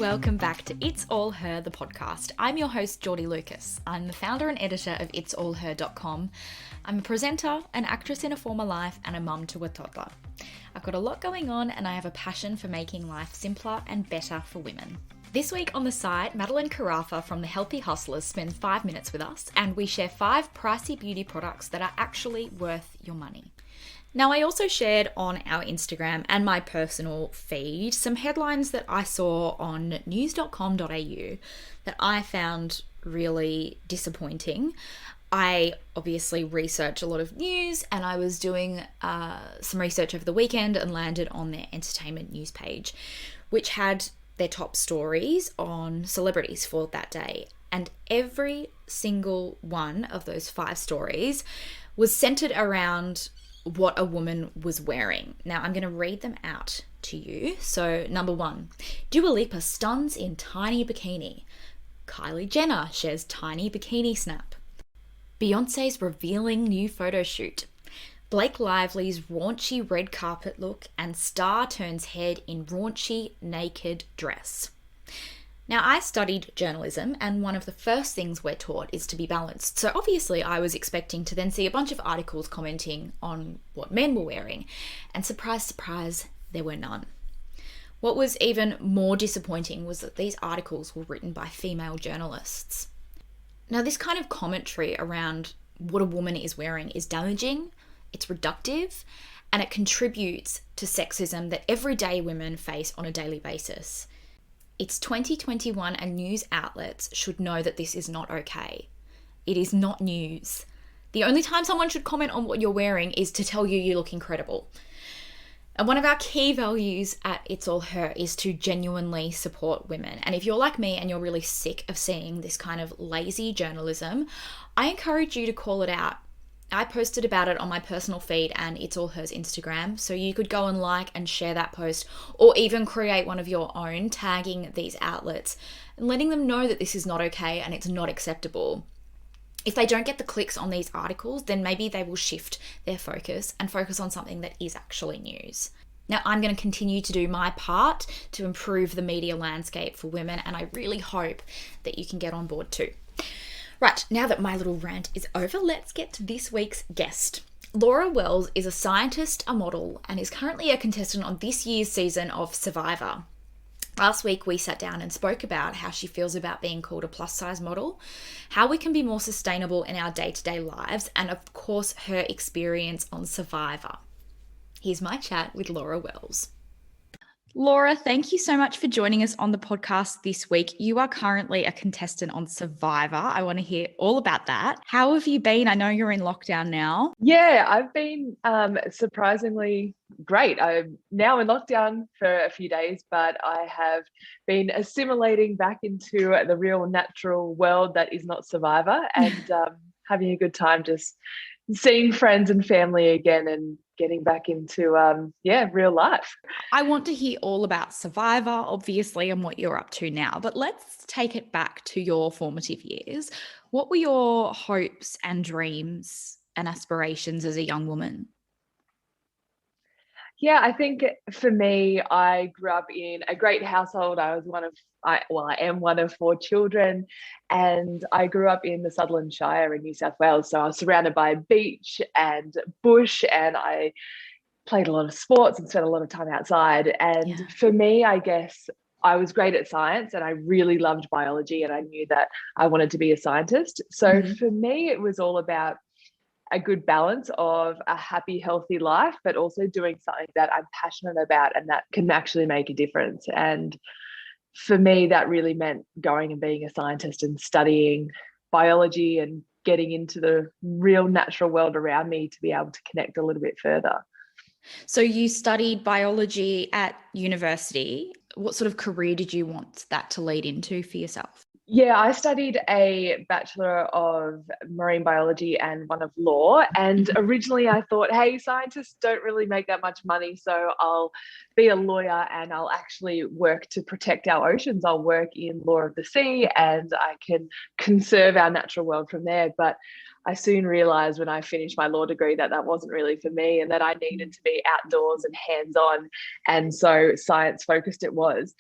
welcome back to It's All Her, the podcast. I'm your host, Jordy Lucas. I'm the founder and editor of itsallher.com. I'm a presenter, an actress in a former life, and a mum to a toddler. I've got a lot going on and I have a passion for making life simpler and better for women. This week on the site, Madeline Carafa from The Healthy Hustlers spends 5 minutes with us and we share 5 pricey beauty products that are actually worth your money. Now, I also shared on our Instagram and my personal feed some headlines that I saw on news.com.au that I found really disappointing. I obviously research a lot of news and I was doing some research over the weekend and landed on their entertainment news page, which had their top stories on celebrities for that day. And every single one of those 5 stories was centered around what a woman was wearing. Now, I'm going to read them out to you. So, number 1, Dua Lipa stuns in tiny bikini. Kylie Jenner shares tiny bikini snap. Beyonce's revealing new photo shoot. Blake Lively's raunchy red carpet look, and star turns head in raunchy naked dress. Now, I studied journalism, and one of the first things we're taught is to be balanced. So obviously I was expecting to then see a bunch of articles commenting on what men were wearing, and surprise, surprise, there were none. What was even more disappointing was that these articles were written by female journalists. Now, this kind of commentary around what a woman is wearing is damaging, it's reductive, and it contributes to sexism that everyday women face on a daily basis. It's 2021 and news outlets should know that this is not okay. It is not news. The only time someone should comment on what you're wearing is to tell you look incredible. And one of our key values at It's All Her is to genuinely support women. And if you're like me and you're really sick of seeing this kind of lazy journalism, I encourage you to call it out. I posted about it on my personal feed and It's All Her's Instagram, so you could go and like and share that post, or even create one of your own, tagging these outlets and letting them know that this is not okay and it's not acceptable. If they don't get the clicks on these articles, then maybe they will shift their focus and focus on something that is actually news. Now, I'm going to continue to do my part to improve the media landscape for women, and I really hope that you can get on board too. Right, now that my little rant is over, let's get to this week's guest. Laura Wells is a scientist, a model, and is currently a contestant on this year's season of Survivor. Last week, we sat down and spoke about how she feels about being called a plus-size model, how we can be more sustainable in our day-to-day lives, and of course, her experience on Survivor. Here's my chat with Laura Wells. Laura, thank you so much for joining us on the podcast this week. You are currently a contestant on Survivor. I want to hear all about that. How have you been? I know you're in lockdown now. Yeah, I've been surprisingly great. I'm now in lockdown for a few days, but I have been assimilating back into the real natural world that is not Survivor, and having a good time just seeing friends and family again and getting back into real life. I want to hear all about Survivor, obviously, and what you're up to now, but let's take it back to your formative years. What were your hopes and dreams and aspirations as a young woman? Yeah, I think for me, I grew up in a great household. I am one of 4 children, and I grew up in the Sutherland Shire in New South Wales. So I was surrounded by beach and bush, and I played a lot of sports and spent a lot of time outside. And for me, I guess I was great at science and I really loved biology, and I knew that I wanted to be a scientist. So for me, it was all about a good balance of a happy, healthy life, but also doing something that I'm passionate about and that can actually make a difference. And for me, that really meant going and being a scientist and studying biology and getting into the real natural world around me to be able to connect a little bit further. So you studied biology at university. What sort of career did you want that to lead into for yourself? Yeah, I studied a Bachelor of Marine Biology and one of Law. And originally I thought, hey, scientists don't really make that much money, so I'll be a lawyer and I'll actually work to protect our oceans. I'll work in law of the sea and I can conserve our natural world from there. But I soon realized when I finished my law degree that that wasn't really for me and that I needed to be outdoors and hands-on. And so science focused it was.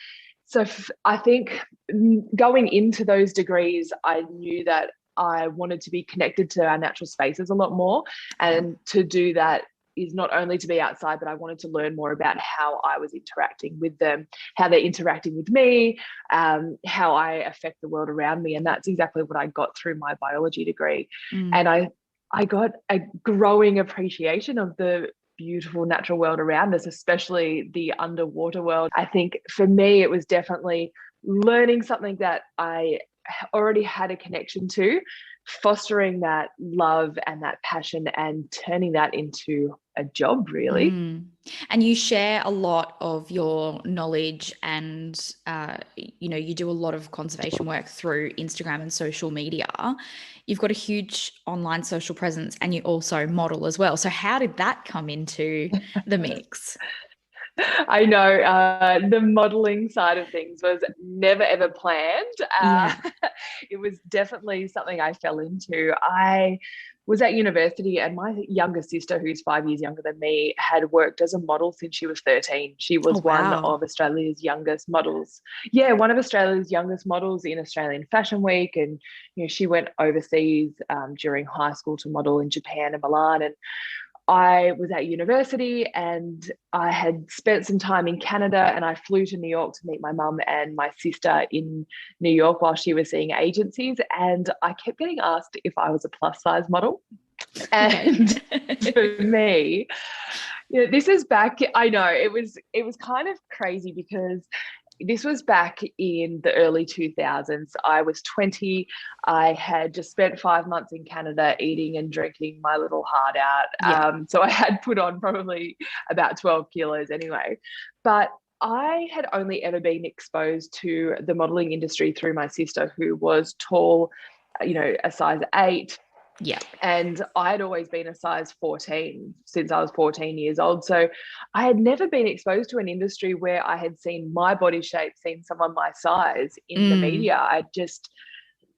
So I think going into those degrees, I knew that I wanted to be connected to our natural spaces a lot more. And to do that is not only to be outside, but I wanted to learn more about how I was interacting with them, how they're interacting with me, how I affect the world around me. And that's exactly what I got through my biology degree. And I got a growing appreciation of the beautiful natural world around us, especially the underwater world. I think for me, it was definitely learning something that I already had a connection to, fostering that love and that passion and turning that into a job, really. And you share a lot of your knowledge and, you do a lot of conservation work through Instagram and social media. You've got a huge online social presence and you also model as well. So how did that come into the mix? I know the modeling side of things was never, ever planned. It was definitely something I fell into. I was at university and my younger sister, who's 5 years younger than me, had worked as a model since she was 13. She was one of Australia's youngest models. Yeah, one of Australia's youngest models in Australian Fashion Week. And, she went overseas during high school to model in Japan and Milan. And I was at university and I had spent some time in Canada, and I flew to New York to meet my mum and my sister in New York while she was seeing agencies. And I kept getting asked if I was a plus size model. And for me, this is back, I know it was kind of crazy because this was back in the early 2000s. I was 20. I had just spent 5 months in Canada eating and drinking my little heart out. So I had put on probably about 12 kilos anyway. But I had only ever been exposed to the modeling industry through my sister, who was tall, a size 8. Yeah. And I had always been a size 14 since I was 14 years old. So I had never been exposed to an industry where I had seen my body shape, seen someone my size in the media.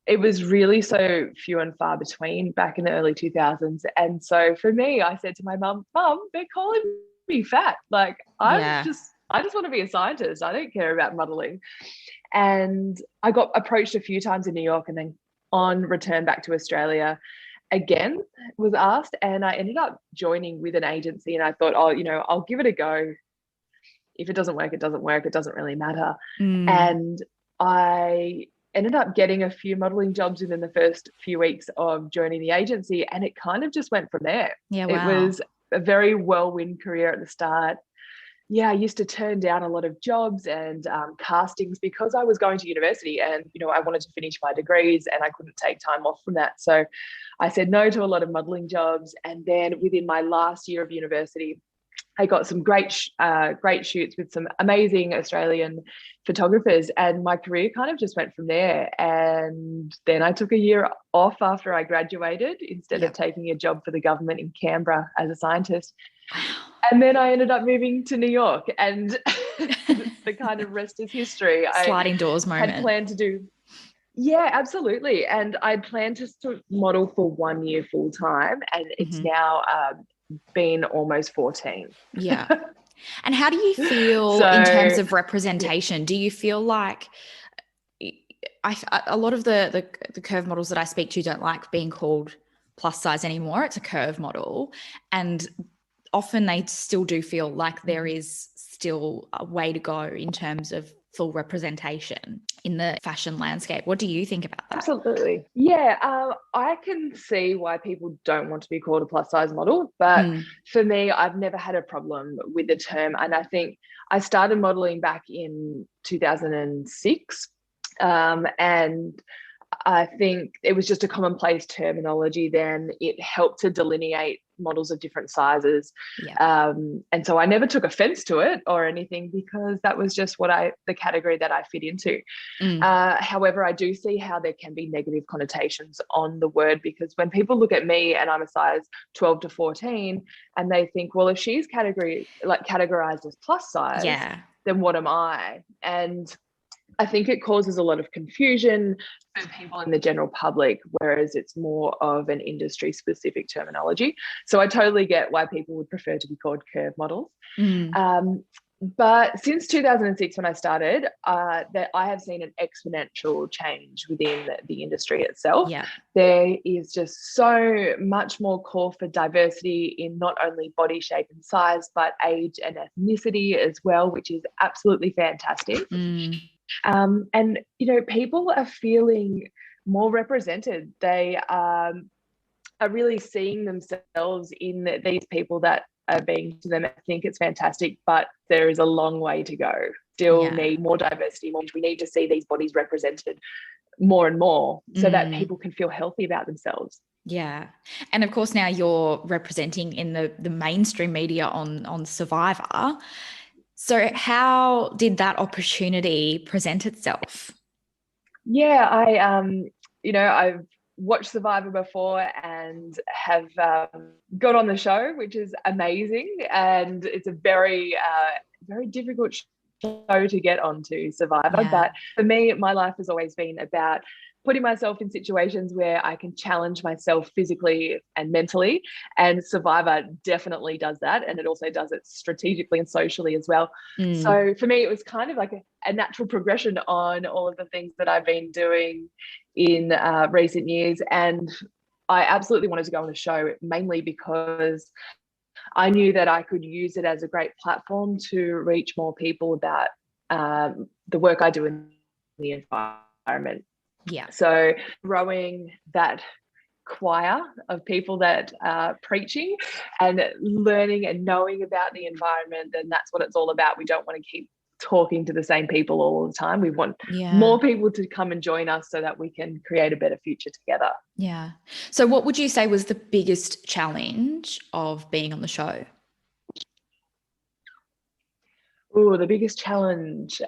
It was really so few and far between back in the early 2000s. And so for me, I said to my mum, they're calling me fat. Like, I just want to be a scientist. I don't care about modeling. And I got approached a few times in New York, and then on return back to Australia, again was asked, and I ended up joining with an agency. And I thought, I'll give it a go. If it doesn't work, it doesn't work. It doesn't really matter. And I ended up getting a few modeling jobs within the first few weeks of joining the agency, and it kind of just went from there. It was a very whirlwind career at the start. I used to turn down a lot of jobs and castings because I was going to university and, I wanted to finish my degrees and I couldn't take time off from that. So I said no to a lot of modeling jobs. And then within my last year of university, I got some great shoots with some amazing Australian photographers, and my career kind of just went from there. And then I took a year off after I graduated instead of taking a job for the government in Canberra as a scientist. And then I ended up moving to New York, and the kind of rest is history. Sliding doors moment. I had planned to do, absolutely. And I'd planned to model for 1 year full time, and it's now been almost 14. Yeah. And how do you feel in terms of representation? Do you feel like a lot of the curve models that I speak to don't like being called plus size anymore? It's a curve model, and often they still do feel like there is still a way to go in terms of full representation in the fashion landscape. What do you think about that? Absolutely. I can see why people don't want to be called a plus size model, but for me, I've never had a problem with the term. And I think I started modeling back in 2006, and I think it was just a commonplace terminology then. It helped to delineate models of different sizes. And so I never took offense to it or anything, because that was just the category that I fit into. However, I do see how there can be negative connotations on the word, because when people look at me and I'm a size 12 to 14 and they think, well, if she's categorized as plus size, then what am I? And I think it causes a lot of confusion for people in the general public, whereas it's more of an industry specific terminology. So I totally get why people would prefer to be called curve models. But since 2006, when I started, that I have seen an exponential change within the industry itself. Yeah. There is just so much more call for diversity in not only body shape and size, but age and ethnicity as well, which is absolutely fantastic. And, people are feeling more represented. They are really seeing themselves in these people that are being to them. I think it's fantastic, but there is a long way to go. Still need more diversity. We need to see these bodies represented more and more so that people can feel healthy about themselves. Yeah. And of course, now you're representing in the mainstream media on Survivor. So how did that opportunity present itself? Yeah, I've watched Survivor before and have got on the show, which is amazing. And it's a very, very difficult show to get onto, Survivor. Yeah. But for me, my life has always been about putting myself in situations where I can challenge myself physically and mentally. And Survivor definitely does that. And it also does it strategically and socially as well. So for me, it was kind of like a natural progression on all of the things that I've been doing in recent years. And I absolutely wanted to go on a show, mainly because I knew that I could use it as a great platform to reach more people about the work I do in the environment. Yeah. So growing that choir of people that are preaching and learning and knowing about the environment, then that's what it's all about. We don't want to keep talking to the same people all the time. We want more people to come and join us so that we can create a better future together. Yeah. So what would you say was the biggest challenge of being on the show? Oh, the biggest challenge.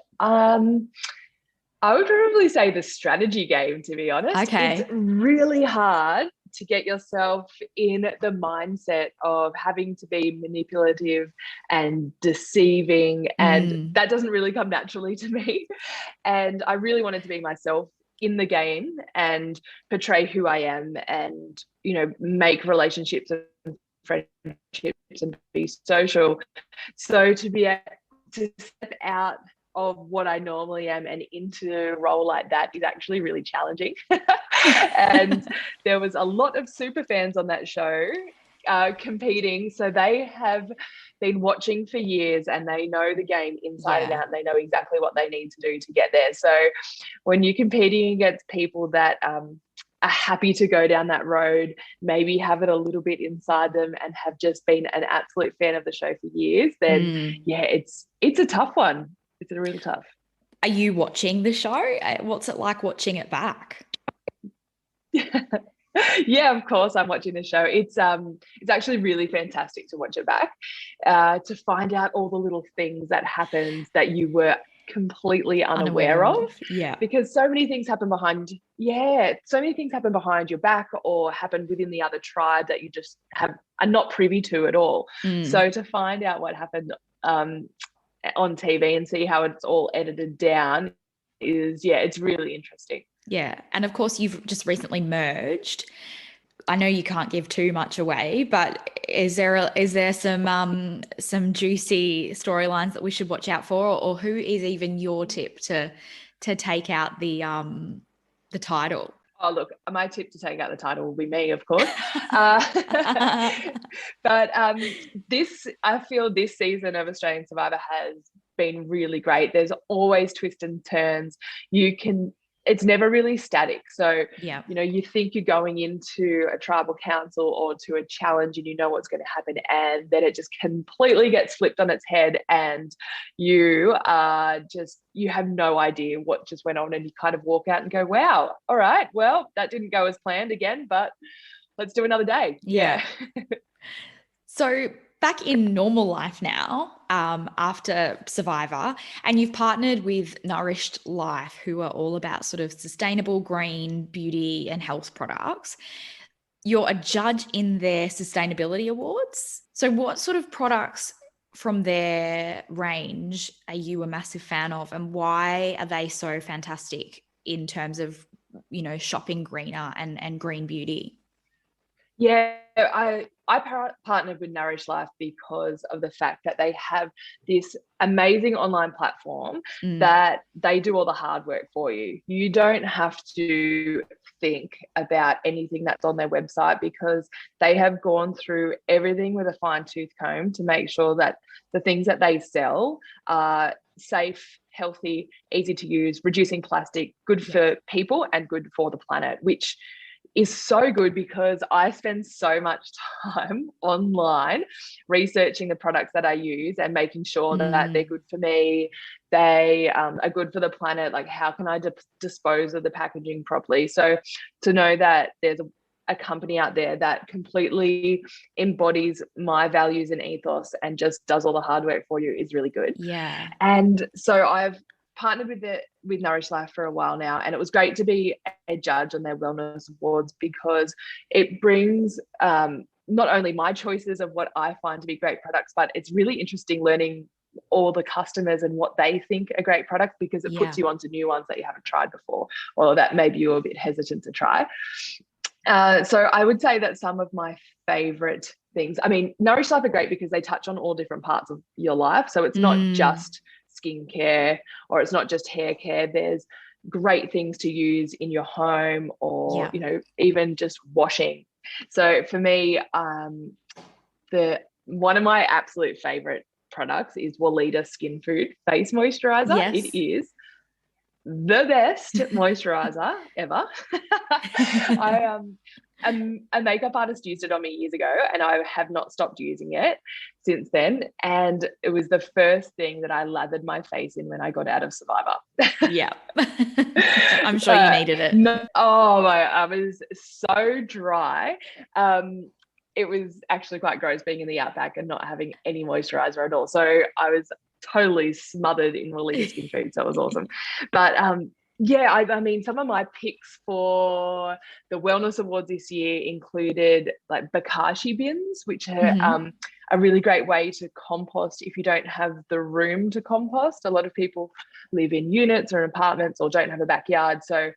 I would probably say the strategy game, to be honest. Okay. It's really hard to get yourself in the mindset of having to be manipulative and deceiving. And that doesn't really come naturally to me. And I really wanted to be myself in the game and portray who I am and, make relationships and friendships and be social. So to be able to step out of what I normally am and into a role like that is actually really challenging. And there was a lot of super fans on that show competing. So they have been watching for years and they know the game inside and out, and they know exactly what they need to do to get there. So when you're competing against people that are happy to go down that road, maybe have it a little bit inside them and have just been an absolute fan of the show for years, then it's a tough one. It's really tough. Are you watching the show? What's it like watching it back? Yeah, of course I'm watching the show. It's actually really fantastic to watch it back, to find out all the little things that happened that you were completely unaware of. Yeah. Because so many things happen behind your back or happen within the other tribe that you just are not privy to at all. So to find out what happened on TV and see how it's all edited down is, it's really interesting. Yeah. And of course you've just recently merged. I know you can't give too much away, but is there some juicy storylines that we should watch out for, or who is even your tip to take out the title? Oh, look, my tip to take out the title will be me, of course. But I feel this season of Australian Survivor has been really great. There's always twists and turns. It's never really static. So, you think you're going into a tribal council or to a challenge and you know what's going to happen, and then it just completely gets flipped on its head and you have no idea what just went on, and you kind of walk out and go, wow, all right, well, that didn't go as planned again, but let's do another day. Yeah. So back in normal life now, after Survivor, and you've partnered with Nourish Life, who are all about sort of sustainable green beauty and health products. You're a judge in their sustainability awards. So what sort of products from their range are you a massive fan of, and why are they so fantastic in terms of, shopping greener and green beauty? Yeah, I partnered with Nourish Life because of the fact that they have this amazing online platform that they do all the hard work for you. You don't have to think about anything that's on their website because they have gone through everything with a fine-tooth comb to make sure that the things that they sell are safe, healthy, easy to use, reducing plastic, good for people and good for the planet, which is so good because I spend so much time online researching the products that I use and making sure that they're good for me. They are good for the planet. Like, how can I dispose of the packaging properly? So to know that there's a company out there that completely embodies my values and ethos and just does all the hard work for you is really good. Yeah. And so I've partnered with Nourish Life for a while now, and it was great to be a judge on their wellness awards because it brings not only my choices of what I find to be great products, but it's really interesting learning all the customers and what they think are great products because it puts you onto new ones that you haven't tried before or that maybe you're a bit hesitant to try. So I would say that some of my favorite things, I mean, Nourish Life are great because they touch on all different parts of your life. So it's not just skincare or it's not just hair care. There's great things to use in your home or, you know, even just washing. So for me, one of my absolute favorite products is Walida Skin Food Face Moisturizer. Yes. It is the best moisturizer ever. A makeup artist used it on me years ago and I have not stopped using it since then. And it was the first thing that I lathered my face in when I got out of Survivor. Yeah. I'm sure you needed it. I was so dry. It was actually quite gross being in the outback and not having any moisturizer at all. So I was totally smothered in Walida Skin Food. So it was awesome. But yeah, I mean, some of my picks for the wellness awards this year included like bokashi bins, which are a really great way to compost if you don't have the room to compost. A lot of people live in units or apartments or don't have a backyard. So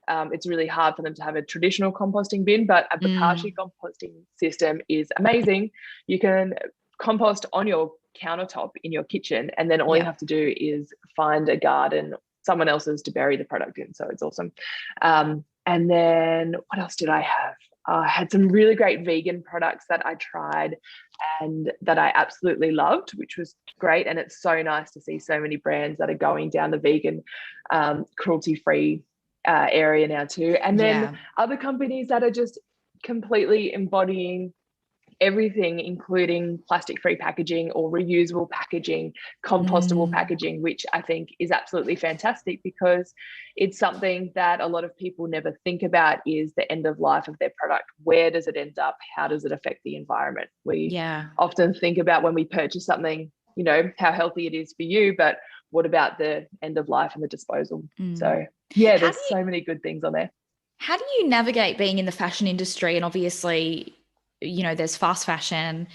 it's really hard for them to have a traditional composting bin, but a bokashi composting system is amazing. You can compost on your countertop in your kitchen, and then all you have to do is find a garden, someone else's, to bury the product in. So it's awesome. And then what else did I have? I had some really great vegan products that I tried and that I absolutely loved, which was great. And it's so nice to see so many brands that are going down the vegan, cruelty-free area now too. And then other companies that are just completely embodying everything, including plastic-free packaging or reusable packaging, compostable packaging, which I think is absolutely fantastic because it's something that a lot of people never think about is the end of life of their product. Where does it end up? How does it affect the environment? We often think about when we purchase something, you know, how healthy it is for you, but what about the end of life and the disposal? So yeah, there's so many good things on there. How do you navigate being in the fashion industry? And obviously, you know, there's fast fashion,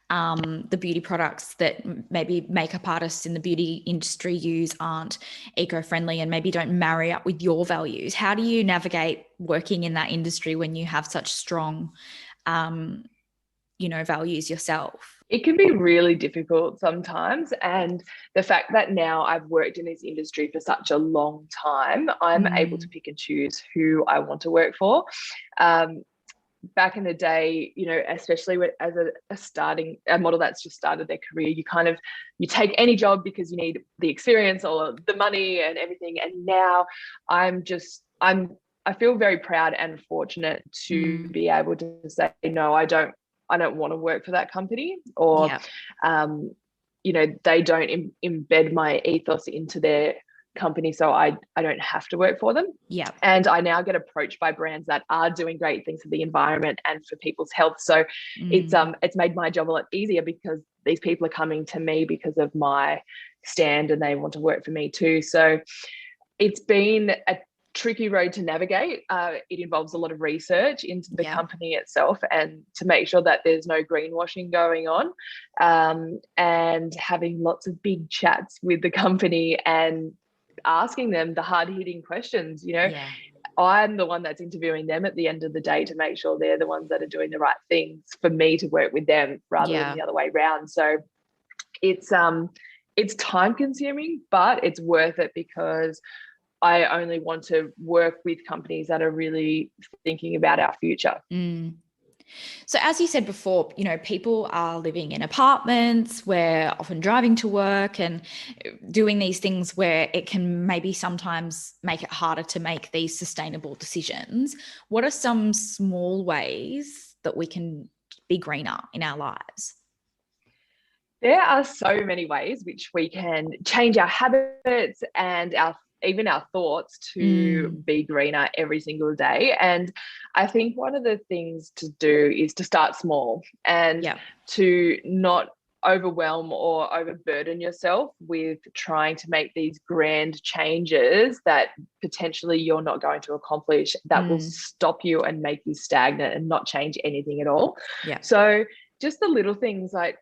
the beauty products that maybe makeup artists in the beauty industry use aren't eco-friendly and maybe don't marry up with your values. How do you navigate working in that industry when you have such strong, you know, values yourself? It can be really difficult sometimes. And the fact that now I've worked in this industry for such a long time, I'm able to pick and choose who I want to work for. Back in the day, you know, especially as a model that's just started their career, you take any job because you need the experience or the money and everything. And now I feel very proud and fortunate to be able to say, no, I don't want to work for that company, or you know, they don't embed my ethos into their company, so I don't have to work for them. And I now get approached by brands that are doing great things for the environment and for people's health. So it's made my job a lot easier because these people are coming to me because of my stand and they want to work for me too. So it's been a tricky road to navigate. It involves a lot of research into the company itself and to make sure that there's no greenwashing going on, and having lots of big chats with the company and asking them the hard-hitting questions. You know, I'm the one that's interviewing them at the end of the day to make sure they're the ones that are doing the right things for me to work with them rather than the other way around. So it's time consuming, but it's worth it because I only want to work with companies that are really thinking about our future. So as you said before, people are living in apartments, we're often driving to work and doing these things where it can maybe sometimes make it harder to make these sustainable decisions. What are some small ways that we can be greener in our lives? There are so many ways which we can change our habits and even our thoughts to be greener every single day. And I think one of the things to do is to start small and to not overwhelm or overburden yourself with trying to make these grand changes that potentially you're not going to accomplish, that will stop you and make you stagnant and not change anything at all. So just the little things like,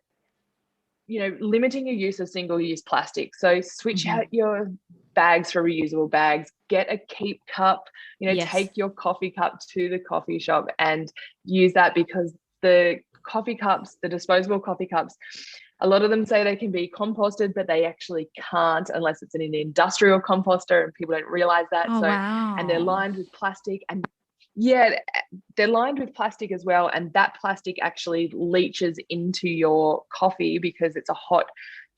limiting your use of single-use plastic. So switch out your bags for reusable bags, get a keep cup, take your coffee cup to the coffee shop and use that, because the coffee cups, the disposable coffee cups, a lot of them say they can be composted, but they actually can't unless it's in an industrial composter, and people don't realize that. And they're lined with plastic, and they're lined with plastic as well. And that plastic actually leaches into your coffee because it's a hot,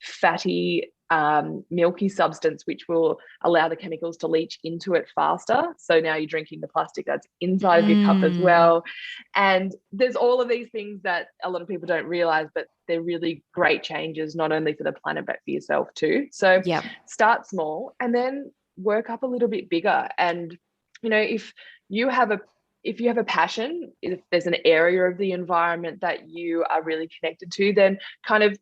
fatty, milky substance, which will allow the chemicals to leach into it faster. So now you're drinking the plastic that's inside of your cup as well. And there's all of these things that a lot of people don't realize, but they're really great changes, not only for the planet, but for yourself too. So start small and then work up a little bit bigger. And if you have a passion, if there's an area of the environment that you are really connected to, then kind of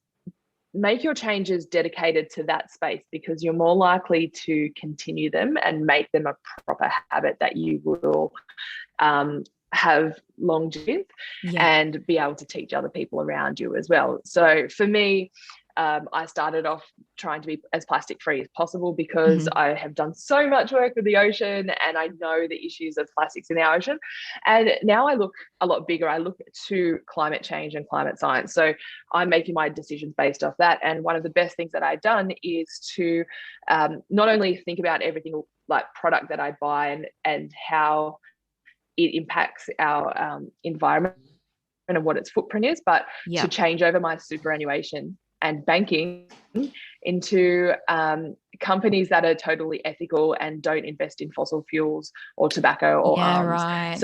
make your changes dedicated to that space, because you're more likely to continue them and make them a proper habit that you will have longevity and be able to teach other people around you as well. So for me, I started off trying to be as plastic free as possible because I have done so much work with the ocean and I know the issues of plastics in the ocean. And now I look a lot bigger. I look to climate change and climate science. So I'm making my decisions based off that. And one of the best things that I've done is to not only think about everything like product that I buy and how it impacts our environment and what its footprint is, but to change over my superannuation and banking into companies that are totally ethical and don't invest in fossil fuels or tobacco or arms.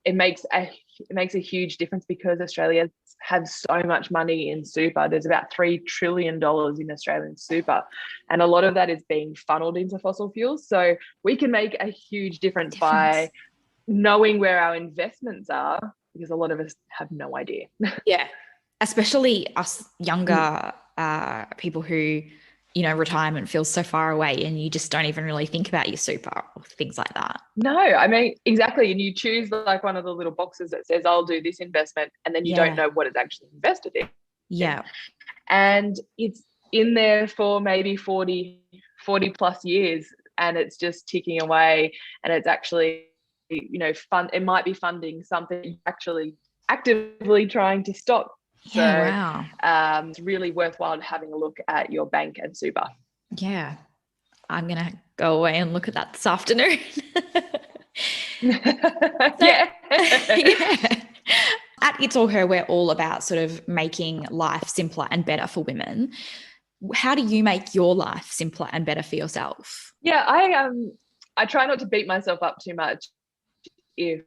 It makes a huge difference, because Australia has so much money in super. There's about $3 trillion in Australian super, and a lot of that is being funneled into fossil fuels. So we can make a huge difference by knowing where our investments are, because a lot of us have no idea. Especially us younger people who, retirement feels so far away and you just don't even really think about your super or things like that. No, I mean, exactly. And you choose like one of the little boxes that says, I'll do this investment, and then you don't know what it's actually invested in. And it's in there for maybe 40 plus years, and it's just ticking away, and it's actually, fun. It might be funding something actually actively trying to stop. It's really worthwhile having a look at your bank and super. I'm gonna go away and look at that this afternoon. At It's All Her, we're all about sort of making life simpler and better for women. How do you make your life simpler and better for yourself? I try not to beat myself up too much if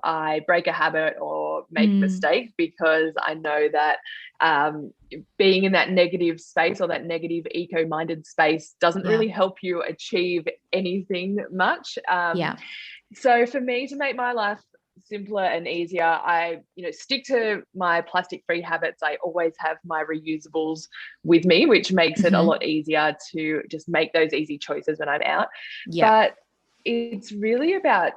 I break a habit or make a mistake, because I know that being in that negative space or that negative eco-minded space doesn't really help you achieve anything much. So for me, to make my life simpler and easier, I stick to my plastic-free habits. I always have my reusables with me, which makes it a lot easier to just make those easy choices when I'm out. But it's really about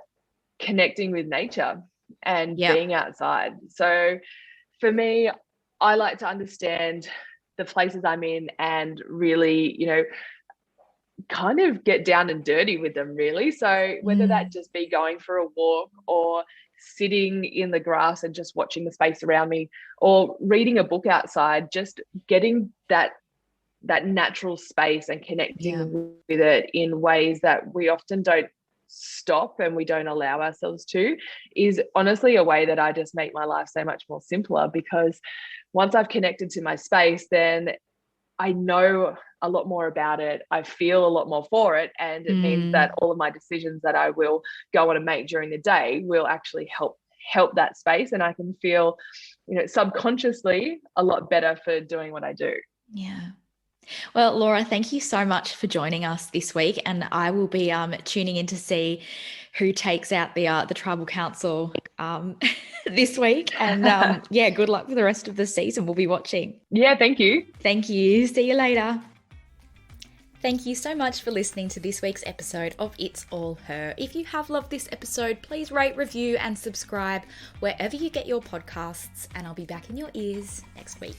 connecting with nature and being outside. So for me, I like to understand the places I'm in and really, kind of get down and dirty with them, really. So whether that just be going for a walk or sitting in the grass and just watching the space around me, or reading a book outside, just getting that natural space and connecting with it in ways that we often don't stop and we don't allow ourselves to, is honestly a way that I just make my life so much more simpler, because once I've connected to my space, then I know a lot more about it. I feel a lot more for it. And it means that all of my decisions that I will go on and make during the day will actually help that space. And I can feel, subconsciously a lot better for doing what I do. Yeah. Well, Laura, thank you so much for joining us this week. And I will be tuning in to see who takes out the tribal council this week. And good luck for the rest of the season. We'll be watching. Yeah, thank you. Thank you. See you later. Thank you so much for listening to this week's episode of It's All Her. If you have loved this episode, please rate, review, and subscribe wherever you get your podcasts. And I'll be back in your ears next week.